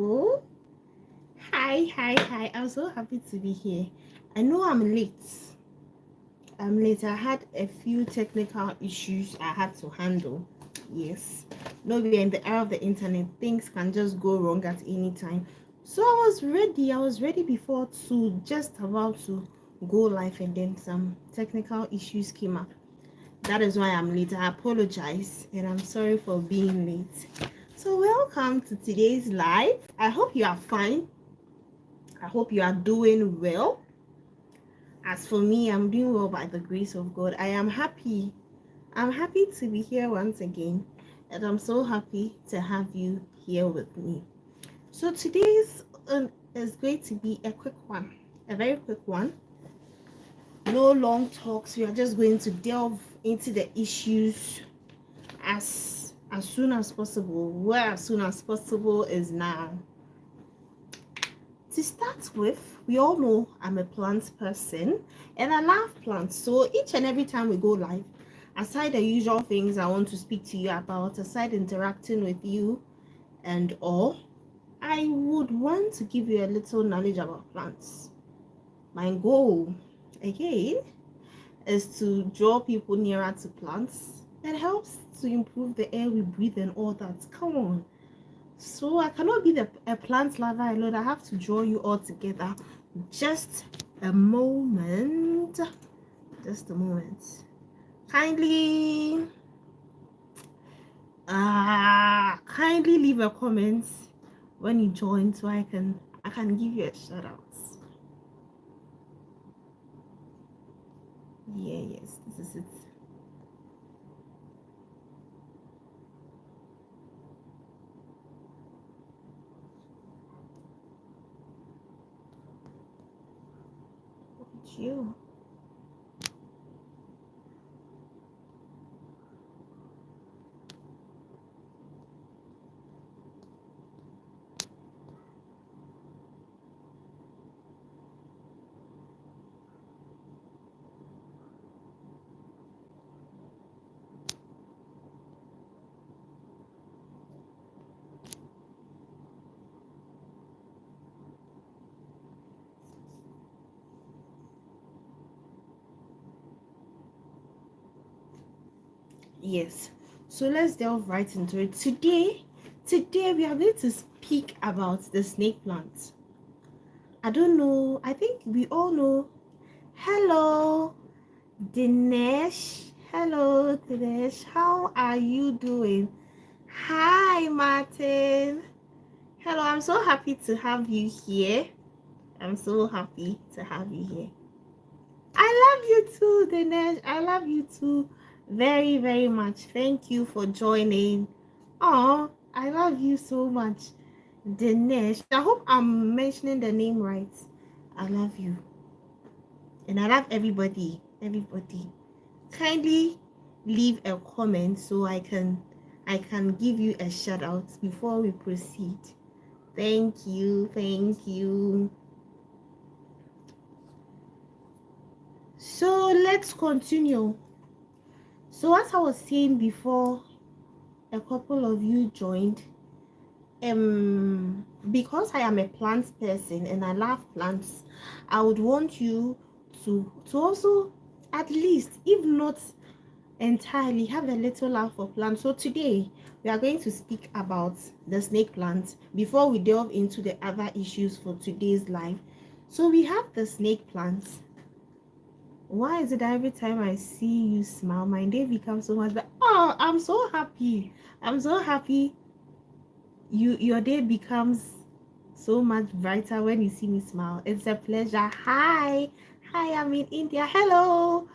Oh, hi. I'm so happy to be here. I know I'm late. I'm late. I had a few technical issues I had to handle. Yes. No, we're in the era of the internet. Things can just go wrong at any time. So I was ready. I was ready before to just about to go live, and then some technical issues came up. That is why I'm late. I apologize and I'm sorry for being late. So welcome to today's live. I hope you are fine. I hope you are doing well. As for me, I'm doing well by the grace of God. I am happy. I'm happy to be here once again, and I'm so happy to have you here with me. So today's is going to be a quick one, a very quick one. No long talks. We are just going to delve into the issues as soon as possible. Where as soon as possible is now. To start with, we all know I'm a plant person and I love plants. So each and every time we go live, aside the usual things I want to speak to you about, aside interacting with you and all, I would want to give you a little knowledge about plants. My goal, again, is to draw people nearer to plants. It helps to improve the air we breathe and all that. Come on. So I cannot be a plant lover alone. I have to draw you all together. Just a moment. Just a moment. Kindly, kindly leave a comment when you join, so I can give you a shout out. Yeah, yes, this is it. It's you. Yes. So let's delve right into it. Today we are going to speak about the snake plant. I don't know. I think we all know. Hello, Dinesh. Hello, Dinesh. How are you doing? Hi, Martin. Hello, I'm so happy to have you here. I'm so happy to have you here. I love you too, Dinesh. I love you too very, very much. Thank you for joining. Oh, I love you so much, Dinesh. I hope I'm mentioning the name right. I love you. And I love everybody. Everybody. Kindly leave a comment so I can give you a shout out before we proceed. Thank you. So let's continue. So as I was saying before, a couple of you joined. Because I am a plant person and I love plants, I would want you to also, at least, if not entirely, have a little love for plants. So today we are going to speak about the snake plant before we delve into the other issues for today's live. So we have the snake plant. Why is it that every time I see you smile, my day becomes so much better? Oh, I'm so happy. I'm so happy. Your day becomes so much brighter when you see me smile. It's a pleasure. Hi, I'm in India. Hello,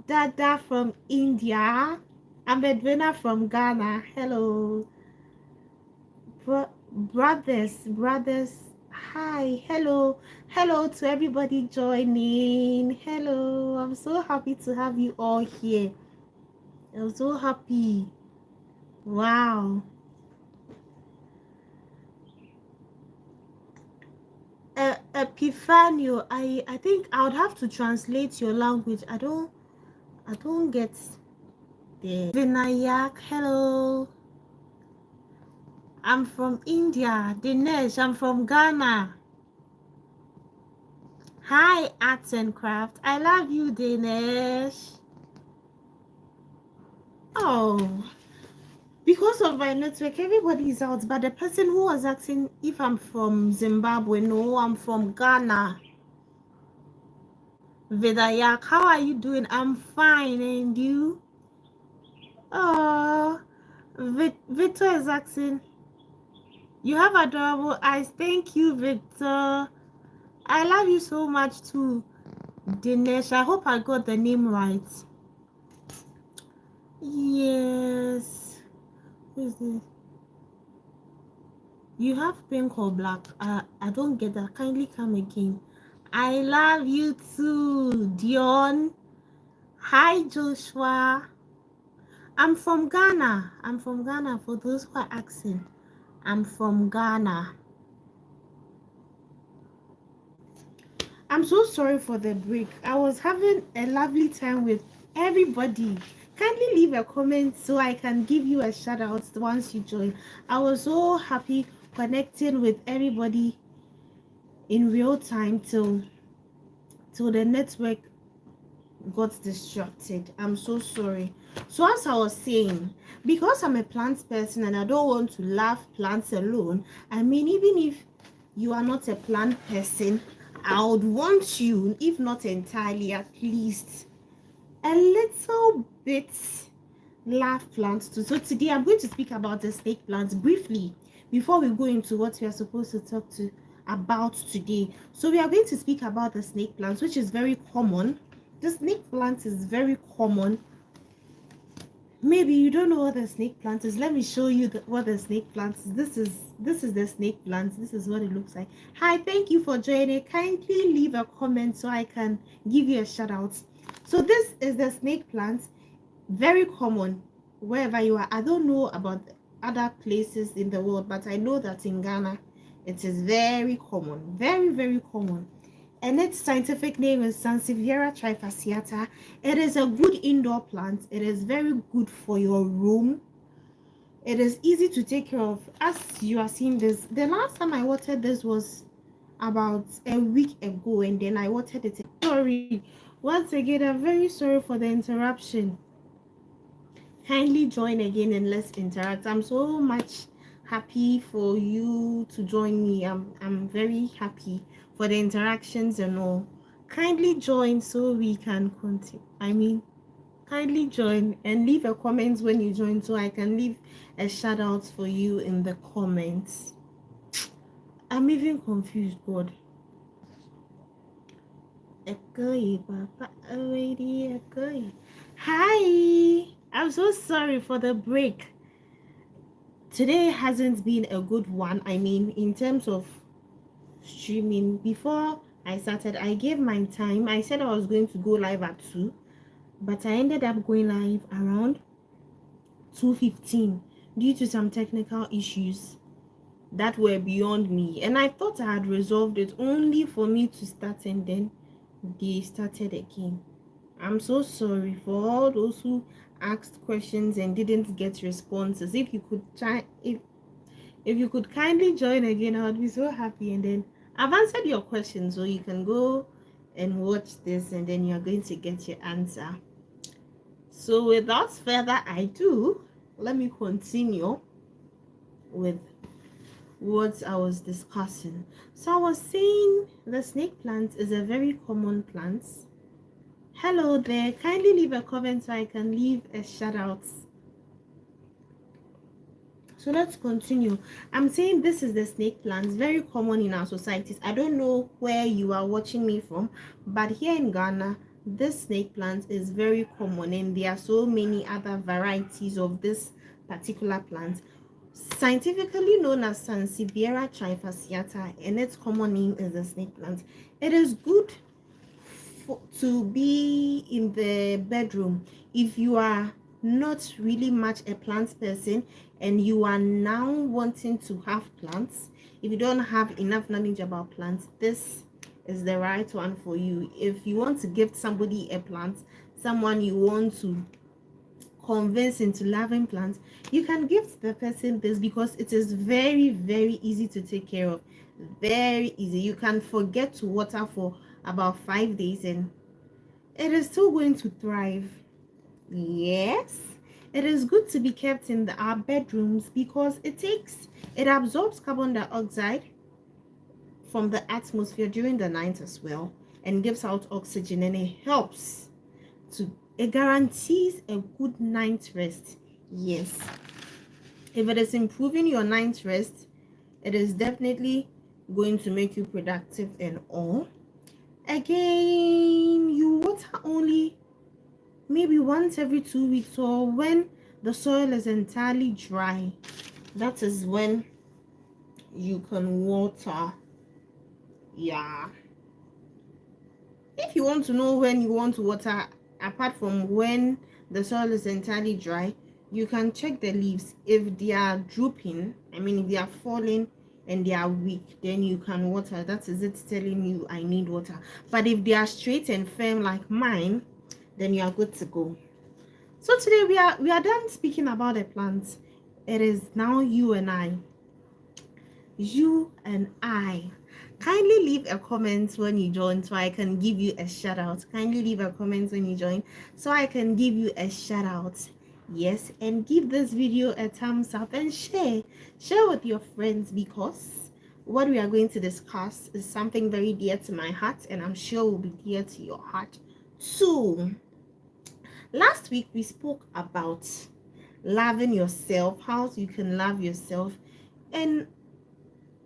Dada from India. I'm Edwina from Ghana. Hello, brothers. Hi, hello to everybody joining. Hello, I'm so happy to have you all here. I'm so happy. Wow. Epifanio, I think I would have to translate your language. I don't get the Vinayak. Hello. I'm from India. Dinesh, I'm from Ghana. Hi, Arts and Craft. I love you, Dinesh. Oh, because of my network, everybody is out. But the person who was asking if I'm from Zimbabwe, no, I'm from Ghana. Vedayak, how are you doing? I'm fine, and you? Oh, Victor is asking. You have adorable eyes. Thank you, Victor. I love you so much too, Dinesh. I hope I got the name right. Yes. Who's this? You have pink or black? I don't get that. Kindly come again. I love you too, Dion. Hi, Joshua. I'm from Ghana. I'm from Ghana. For those who are asking, I'm from Ghana. I'm so sorry for the break. I was having a lovely time with everybody. Kindly leave a comment so I can give you a shout out once you join. I was so happy connecting with everybody in real time till the network got distracted. I'm so sorry. So as I was saying, because I'm a plant person and I don't want to love plants alone, I mean, even if you are not a plant person, I would want you, if not entirely, at least a little bit love plants too. So today I'm going to speak about the snake plants briefly before we go into what we are supposed to talk to about today. So we are going to speak about the snake plants, which is very common. The snake plant is very common. Maybe you don't know what the snake plant is. Let me show you what the snake plant is. This is the snake plant. This is what it looks like. Hi, thank you for joining. Kindly leave a comment so I can give you a shout out. So this is the snake plant. Very common wherever you are. I don't know about other places in the world, but I know that in Ghana it is very common, very common, and its scientific name is Sansevieria trifasciata. It is a good indoor plant. It is very good for your room. It is easy to take care of. As you are seeing this, the last time I watered this was about a week ago, and then I watered it. Sorry, once again, I'm very sorry for the interruption. Kindly join again and let's interact. I'm so much happy for you to join me. I'm very happy for the interactions and all. Kindly join so we can continue. Kindly join and leave a comment when you join so I can leave a shout out for you in the comments. I'm even confused, God. Hi, I'm so sorry for the break. Today hasn't been a good one. I mean, in terms of streaming, before I started, I gave my time. I said I was going to go live at 2, but I ended up going live around 2:15 due to some technical issues that were beyond me. And I thought I had resolved it, only for me to start and then they started again. I'm so sorry for all those who asked questions and didn't get responses. If you could try, if you could kindly join again, I would be so happy. And then I've answered your questions, so you can go and watch this and then you're going to get your answer. So without further ado, let me continue with what I was discussing. So I was saying the snake plant is a very common plant. Hello there, kindly leave a comment so I can leave a shout out. So let's continue. I'm saying this is the snake plant, very common in our societies. I don't know where you are watching me from, but here in Ghana, this snake plant is very common, and there are so many other varieties of this particular plant, scientifically known as Sansevieria trifasciata, and its common name is the snake plant. It is good to be in the bedroom if you are not really much a plant person and you are now wanting to have plants. If you don't have enough knowledge about plants, this is the right one for you. If you want to gift somebody a plant, someone you want to convince into loving plants, you can gift the person this, because it is very, very easy to take care of. Very easy. You can forget to water for about 5 days and it is still going to thrive. Yes, it is good to be kept in our bedrooms because it absorbs carbon dioxide from the atmosphere during the night as well, and gives out oxygen, and it guarantees a good night's rest. Yes, if it is improving your night's rest, it is definitely going to make you productive and all. Again, you water only maybe once every 2 weeks, or when the soil is entirely dry. That is when you can water. Yeah, if you want to know when you want to water, apart from when the soil is entirely dry, you can check the leaves. If they are drooping, if they are falling and they are weak, then you can water. That is it telling you I need water. But if they are straight and firm like mine, then you are good to go. So today we are done speaking about the plants. It is now you and I. Kindly leave a comment when you join so I can give you a shout out. Kindly leave a comment when you join so I can give you a shout out. Yes, and give this video a thumbs up and share with your friends, because what we are going to discuss is something very dear to my heart, and I'm sure will be dear to your heart too. Last week we spoke about loving yourself, how you can love yourself, and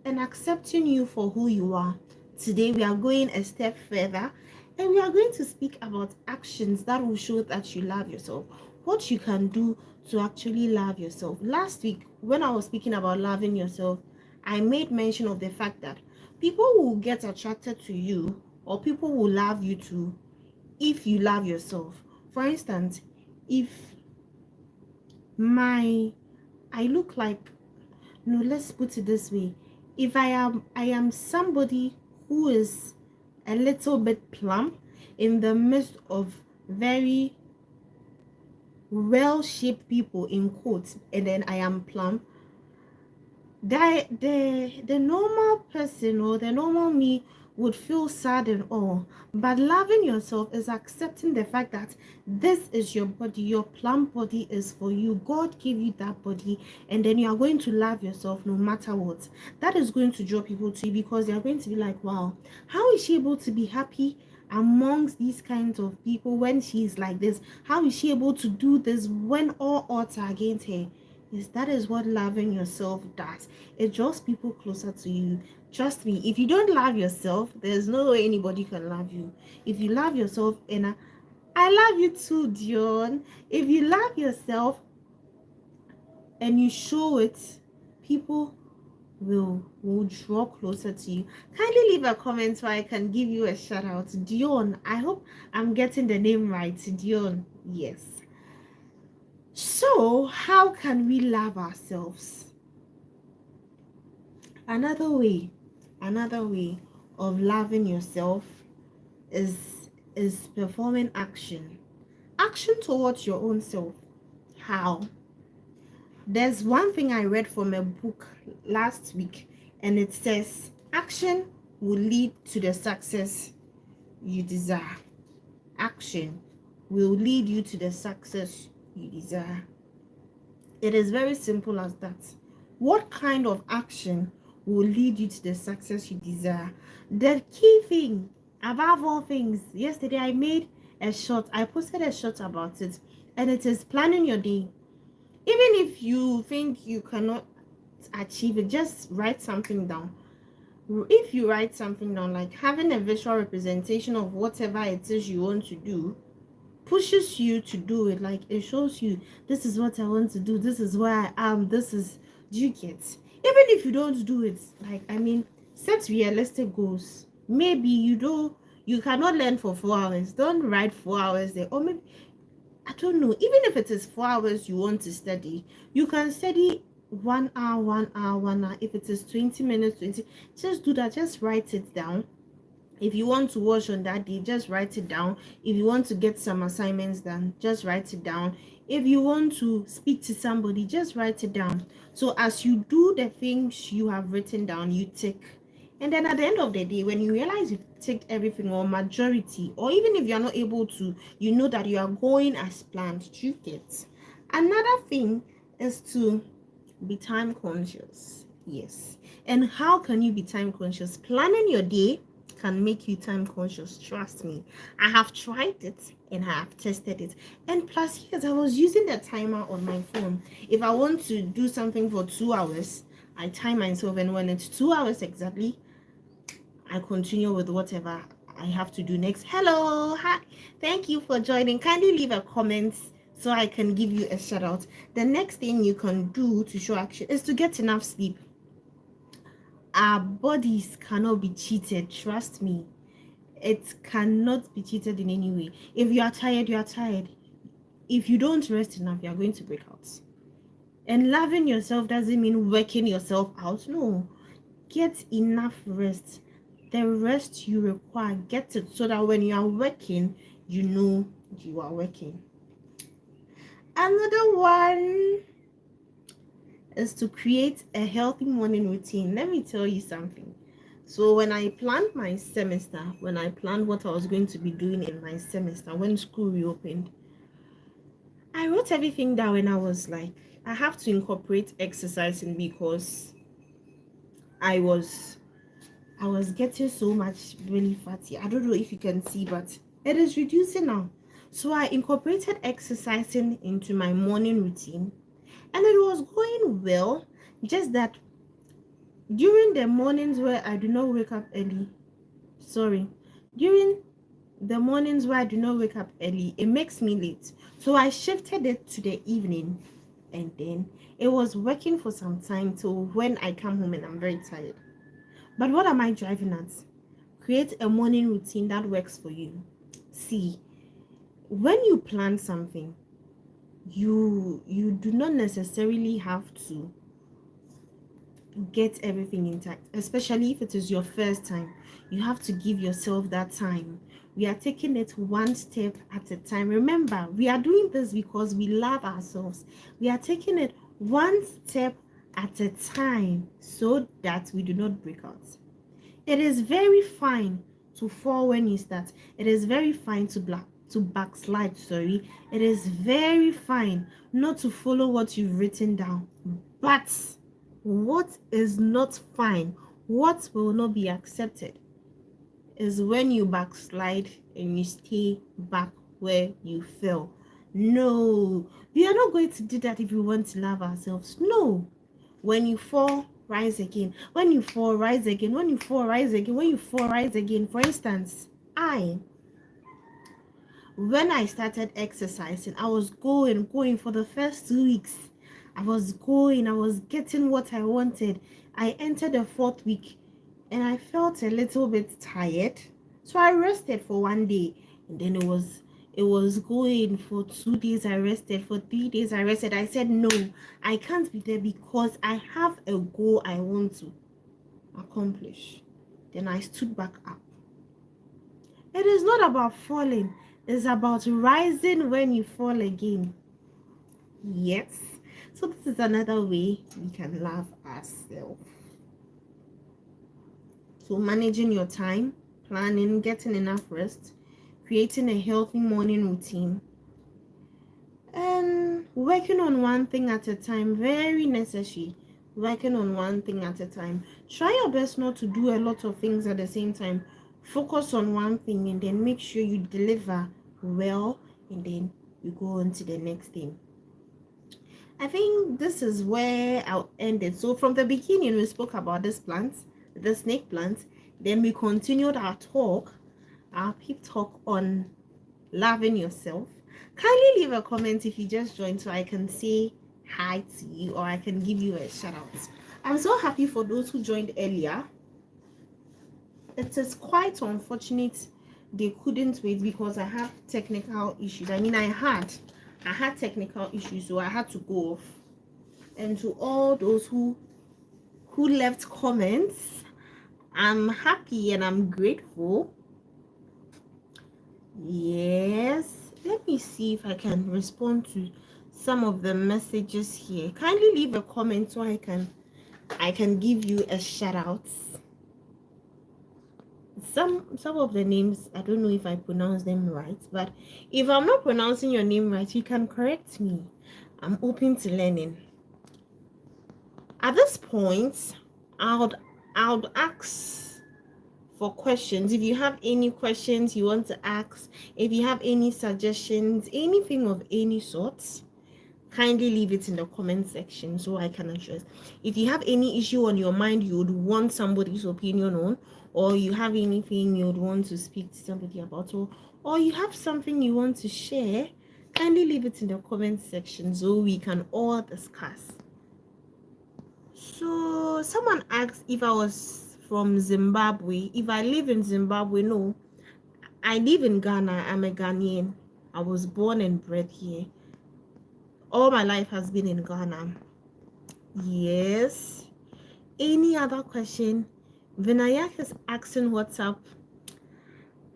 accepting you for who you are. Today we are going a step further, and we are going to speak about actions that will show that you love yourself, what you can do to actually love yourself. Last week when I was speaking about loving yourself, I made mention of the fact that people will get attracted to you, or people will love you too, if you love yourself. For instance, if I look like, no, let's put it this way, if I am somebody who is a little bit plump in the midst of very well-shaped people, in quotes, and then I am plump, the normal person or the normal me would feel sad and all. But loving yourself is accepting the fact that this is your body, your plump body is for you. God gave you that body, and then you are going to love yourself no matter what. That is going to draw people to you, because they are going to be like, wow, how is she able to be happy amongst these kinds of people when she is like this? How is she able to do this when all odds are against her? Yes, that is what loving yourself does. It draws people closer to you. Trust me, if you don't love yourself, there's no way anybody can love you. If you love yourself, and I love you too, Dion. If you love yourself and you show it, people will draw closer to you. Kindly leave a comment so I can give you a shout out. Dion, I hope I'm getting the name right. Dion, yes. So, how can we love ourselves? Another way of loving yourself is performing action towards your own self. How? There's one thing I read from a book last week, and it says action will lead to the success you desire. Action will lead you to the success you desire. It is very simple as that. What kind of action will lead you to the success you desire? The key thing, above all things, yesterday I posted a short about it, and it is planning your day. Even if you think you cannot achieve it, just write something down. If you write something down, like having a visual representation of whatever it is you want to do, pushes you to do it. Like, it shows you, this is what I want to do, this is where I am, do you get? Even if you don't do it, set realistic goals. Maybe you cannot learn for 4 hours, don't write 4 hours there. Or maybe, I don't know, even if it is 4 hours you want to study, you can study 1 hour. If it is 20 minutes, just do that. Just write it down If you want to wash on that day, just write it down. If you want to get some assignments done, just write it down. If you want to speak to somebody, just write it down. So as you do the things you have written down, you tick. And then at the end of the day, when you realize you've ticked everything or majority, or even if you're not able to, you know that you are going as planned. You get. Another thing is to be time conscious. Yes. And how can you be time conscious? Planning your day can make you time conscious. Trust me. I have tried it and I have tested it. And plus, yes, I was using the timer on my phone. If I want to do something for 2 hours, I time myself, and when it's 2 hours exactly, I continue with whatever I have to do next. Hello, hi, thank you for joining. Kindly leave a comment so I can give you a shout out. The next thing you can do to show action is to get enough sleep. Our bodies cannot be cheated, trust me. It cannot be cheated in any way. If you are tired, you are tired. If you don't rest enough, you are going to break out. And loving yourself doesn't mean working yourself out. No, get enough rest. The rest you require, get it so that when you are working, you know you are working. Another one is to create a healthy morning routine. Let me tell you something. So when I planned my semester, when I planned what I was going to be doing in my semester when school reopened, I wrote everything down, and I was like, I have to incorporate exercising because I was getting so much really fatty. I don't know if you can see, but it is reducing now. So I incorporated exercising into my morning routine, and it was going well. Just that during the mornings where I do not wake up early, during the mornings where I do not wake up early, it makes me late. So I shifted it to the evening, and then it was working for some time till when I come home and I'm very tired. But what am I driving at? Create a morning routine that works for you. See, when you plan something, you do not necessarily have to get everything intact, especially if it is your first time. You have to give yourself that time. We are taking it one step at a time. Remember, we are doing this because we love ourselves. We are taking it one step at a time so that we do not break out. It is very fine to fall when you start. It is very fine to backslide. Sorry, it is very fine not to follow what you've written down. But what is not fine, what will not be accepted, is when you backslide and you stay back where you fell. No, we are not going to do that if we want to love ourselves. No, when you fall, rise again. When you fall, rise again. When you fall, rise again. When you fall, rise again. For instance, when I started exercising, I was going for the first 2 weeks. I was getting what I wanted. I entered the 4th week and I felt a little bit tired. So I rested for one day, and then it was going for 2 days. I rested for 3 days. I rested. I said, no, I can't be there because I have a goal I want to accomplish. Then I stood back up. It is not about falling. It's about rising when you fall again. Yes. So this is another way we can love ourselves. So managing your time, planning, getting enough rest, creating a healthy morning routine, and working on one thing at a time. Very necessary. Working on one thing at a time. Try your best not to do a lot of things at the same time. Focus on one thing and then make sure you deliver well, and then you go on to the next thing. I think this is where I'll end it. So from the beginning, we spoke about this plant, the snake plant. Then we continued our pep talk on loving yourself. Kindly leave a comment if you just joined so I can say hi to you, or I can give you a shout out. I'm so happy for those who joined earlier. It is quite unfortunate they couldn't wait because I have technical issues. I mean, I had technical issues, so I had to go off. And to all those who left comments, I'm happy and I'm grateful. Yes, let me see if I can respond to some of the messages here. Kindly leave a comment so I can give you a shout out. Some of the names, I don't know if I pronounce them right, but if I'm not pronouncing your name right, you can correct me. I'm open to learning. At this point, I would ask for questions. If you have any questions you want to ask, if you have any suggestions, anything of any sort, kindly leave it in the comment section so I can address. If you have any issue on your mind you would want somebody's opinion on, or you have anything you would want to speak to somebody about, or you have something you want to share, kindly leave it in the comment section so we can all discuss. So someone asked if I was from Zimbabwe. If I live in Zimbabwe, no. I live in Ghana. I'm a Ghanaian. I was born and bred here. All my life has been in Ghana. Yes. Any other question? Vinayak is asking what's up.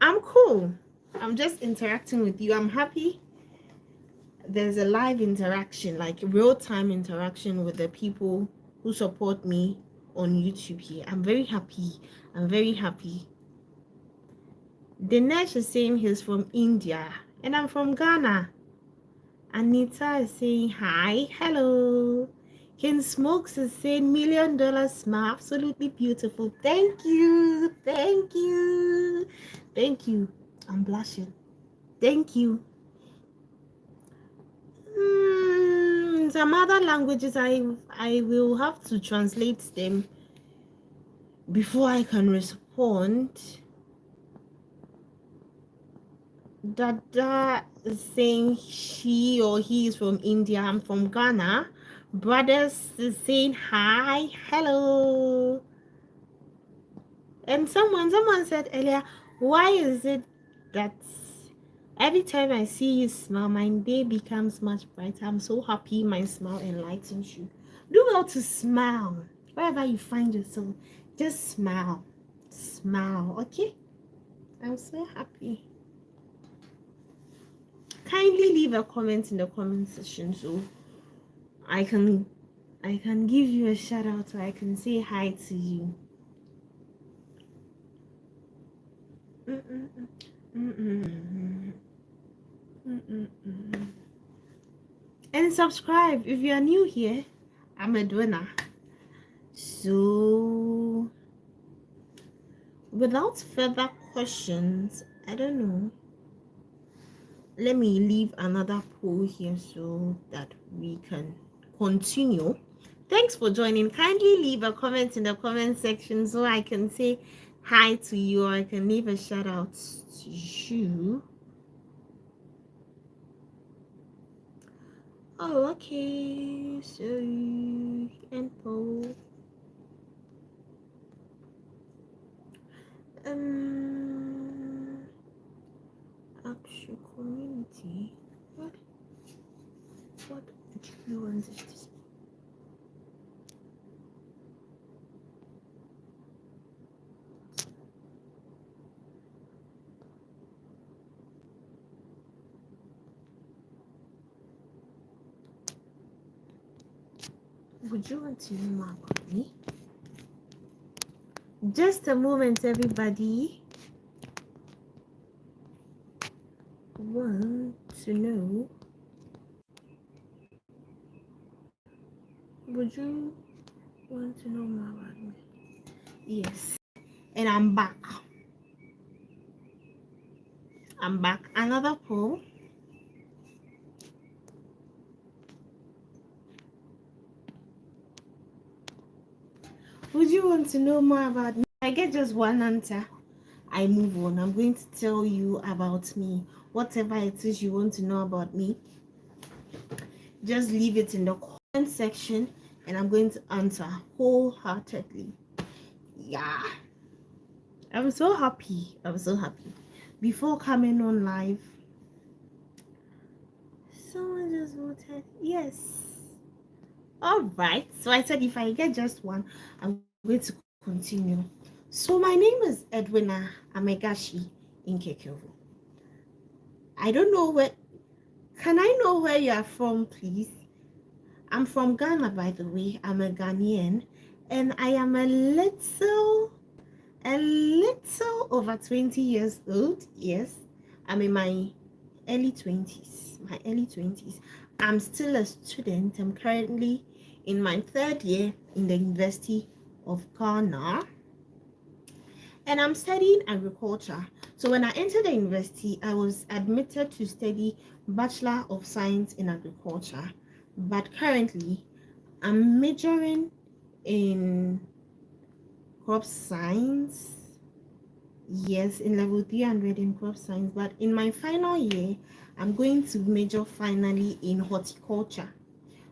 I'm cool. I'm just interacting with you. I'm happy. There's a live interaction, like real-time interaction with the people who support me on YouTube here. I'm very happy. I'm very happy. Dinesh is saying he's from India and I'm from Ghana. Anita is saying hi, hello. Ken Smokes is saying $1,000,000 smile, absolutely beautiful. Thank you, thank you, thank you. I'm blushing. Thank you. Some other languages I will have to translate them before I can respond. Dada is saying she or he is from India. I'm from Ghana. Brothers is saying hi, hello. And someone said earlier, why is it that every time I see you smile, my day becomes much brighter? I'm so happy my smile enlightens you. Do well to smile. Wherever you find yourself, just smile. Smile, okay? I'm so happy. Kindly leave a comment in the comment section so I can give you a shout out, or I can say hi to you. And subscribe if you are new here. I'm Edwina. So without further questions, I don't know. Let me leave another poll here so that we can continue. Thanks for joining. Kindly leave a comment in the comment section so I can say hi to you, or I can leave a shout out to you. Oh, okay. So and poll. Actual community. What do you want this to say? Would you want to know more about me? Just a moment, everybody. Want to know? Would you want to know more about me? Yes. And I'm back. I'm back. Another poll. Would you want to know more about me? I get just one answer. I move on. I'm going to tell you about me. Whatever it is you want to know about me, just leave it in the comment section and I'm going to answer wholeheartedly. Yeah. I'm so happy. I'm so happy. Before coming on live, someone just voted yes. All right. So I said if I get just one, I'm going to continue. So my name is Edwina Amegashi Inkekevu. I don't know where. Can I know where you are from, please? I'm from Ghana, by the way. I'm a Ghanaian, and I am a little over 20 years old. Yes, I'm in my early 20s. My early 20s. I'm still a student. I'm currently in my third year in the University of Ghana, and I'm studying agriculture. So when I entered the university, I was admitted to study Bachelor of Science in Agriculture, but currently I'm majoring in crop science. Yes, in level 300 in crop science, but in my final year, I'm going to major finally in horticulture.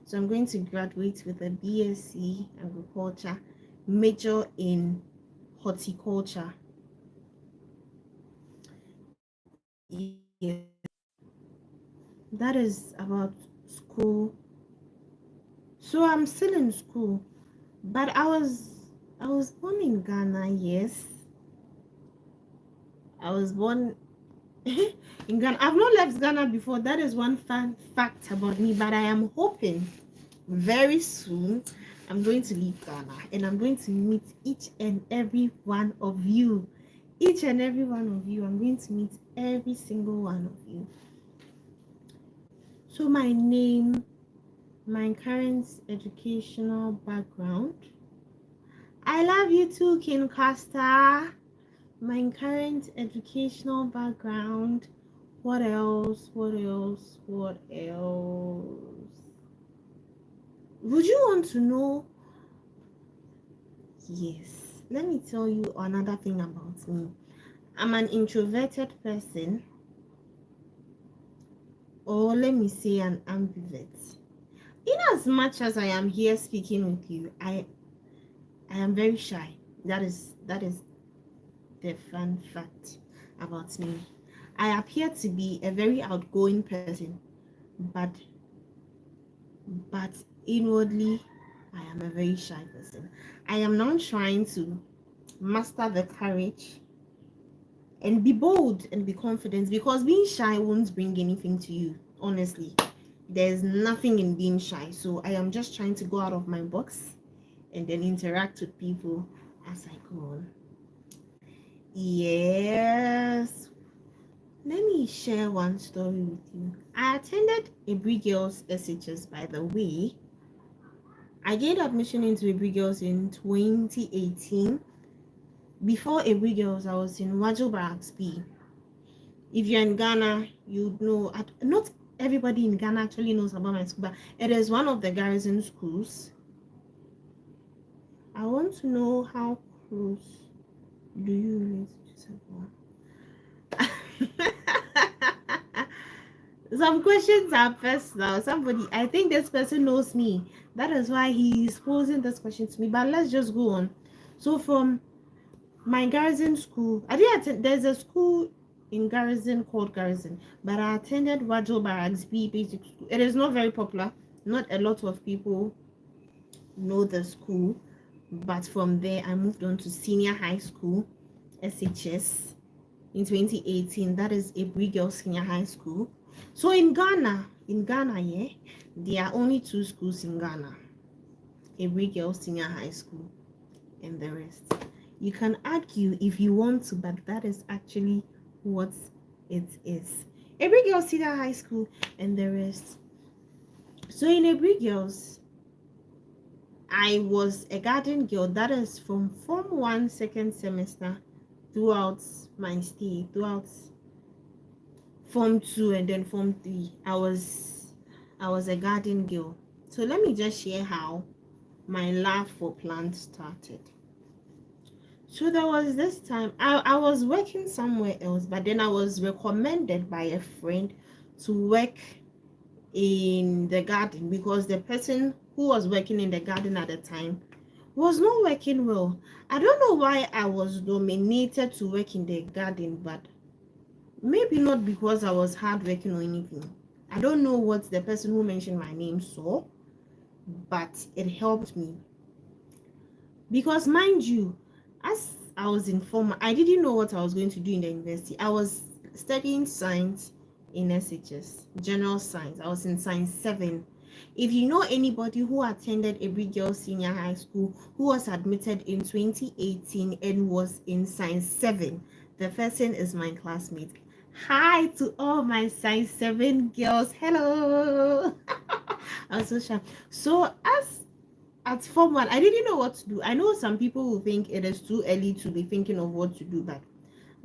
So I'm going to graduate with a BSc agriculture, major in horticulture. Yes, that is about school. So I'm still in school, but I was born in Ghana. Yes, I was born in Ghana. I've not left Ghana before. That is one fun fact about me. But I am hoping very soon I'm going to leave Ghana and I'm going to meet each and every one of you. Each and every one of you. I'm going to meet every single one of you. So my name, my current educational background. I love you too, King Costa. My current educational background. What else? What else? What else? Would you want to know? Yes. Let me tell you another thing about me. I'm an introverted person, or let me say an ambivert. In as much as I am here speaking with you, I am very shy. That is the fun fact about me. I appear to be a very outgoing person, but but inwardly I am a very shy person. I am now trying to master the courage and be bold and be confident, because being shy won't bring anything to you. Honestly, there's nothing in being shy. So I am just trying to go out of my box and then interact with people as I go on. Yes. Let me share one story with you. I attended Abri Girls SHS, by the way. I gained admission into Abri Girls in 2018. Before Abri Girls, I was in Wajo Barracks B. If you're in Ghana, you know, not everybody in Ghana actually knows about my school, but it is one of the garrison schools. I want to know, how close do you relate to someone? Some questions are personal. Somebody, I think this person knows me. That is why he's posing this question to me. But let's just go on. So from my garrison school, I did attend. There's a school in Garrison called Garrison, but I attended Wajo Barracks B Basic School. It is not very popular. Not a lot of people know the school, but from there I moved on to senior high school, SHS, in 2018. That is Abri Girls Senior High School. So in Ghana, yeah, there are only two schools in Ghana: Abri Girls Senior High School and the rest. You can argue if you want to, but that is actually what it is. Abri Girls Senior High School and the rest. So in Abri Girls, I was a garden girl. That is from Form 1 second semester throughout my stay, throughout Form 2 and then Form 3. I was a garden girl. So let me just share how my love for plants started. So there was this time I was working somewhere else, but then I was recommended by a friend to work in the garden, because the person who was working in the garden at the time was not working well. I don't know why I was nominated to work in the garden, but maybe not because I was hardworking or anything. I don't know what the person who mentioned my name saw, but it helped me. Because mind you, as I was in form. I didn't know what I was going to do in the university. I was studying science in SHS, general science. I was in science 7. If you know anybody who attended Every Girl Senior High School who was admitted in 2018 and was in science 7, the person is my classmate. Hi to all my science 7 girls. Hello. I was so shy. So as at form 1, I didn't know what to do. I know some people will think it is too early to be thinking of what to do, but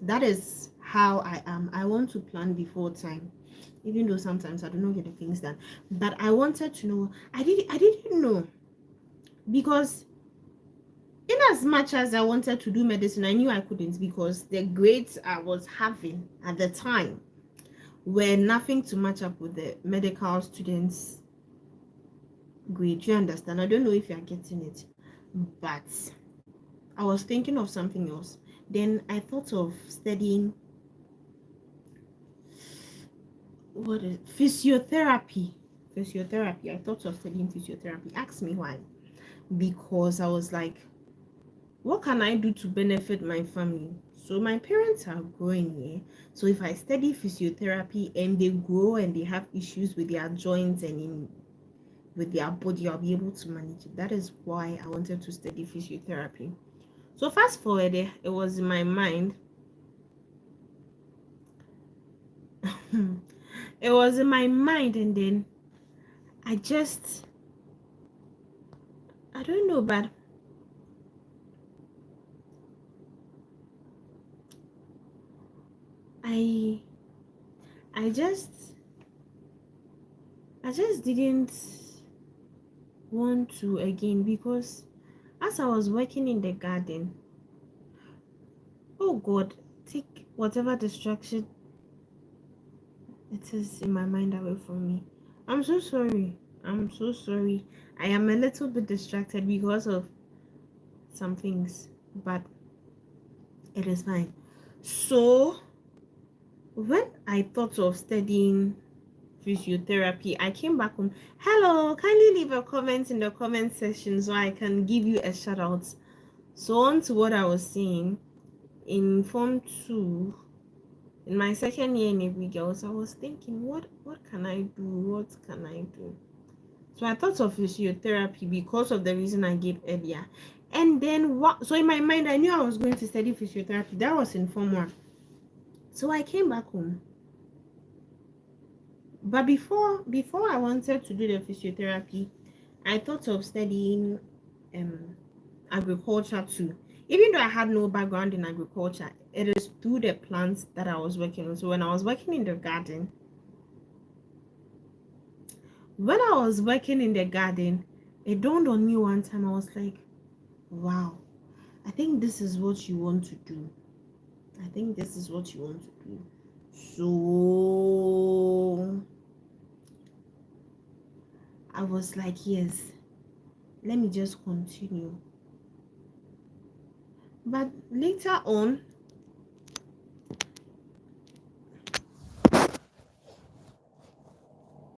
that is how I am. I want to plan before time, even though sometimes I don't know get the things done. But I wanted to know. I didn't know, because in as much as I wanted to do medicine, I knew I couldn't, because the grades I was having at the time were nothing to match up with the medical students' grade. You understand? I don't know if you are getting it, but I was thinking of something else. Then I thought of studying what is physiotherapy. Physiotherapy. I thought of studying physiotherapy. Ask me why. Because I was like, what can I do to benefit my family? So my parents are growing here. So if I study physiotherapy and they grow and they have issues with their joints and with their body, I'll be able to manage it. That is why I wanted to study physiotherapy. So fast forward, it was in my mind. It was in my mind, and then I don't know, but I I just didn't want to again, because as I was working in the garden, oh God, take whatever distraction it is in my mind away from me. I'm so sorry. I'm so sorry. I am a little bit distracted because of some things, but it is fine. So when I thought of studying physiotherapy, I came back home. Hello, kindly leave a comment in the comment section so I can give you a shout out. So on to what I was saying. In form 2, in my second year in Every Girls, I was thinking, what can I do? What can I do? So I thought of physiotherapy because of the reason I gave earlier. And then what? So in my mind, I knew I was going to study physiotherapy. That was in form 1. So I came back home. But before I wanted to do the physiotherapy, I thought of studying agriculture too. Even though I had no background in agriculture, it is through the plants that I was working on. So when I was working in the garden, it dawned on me one time. I was like, wow, I think this is what you want to do. I think this is what you want to do. So I was like, yes, let me just continue. But later on,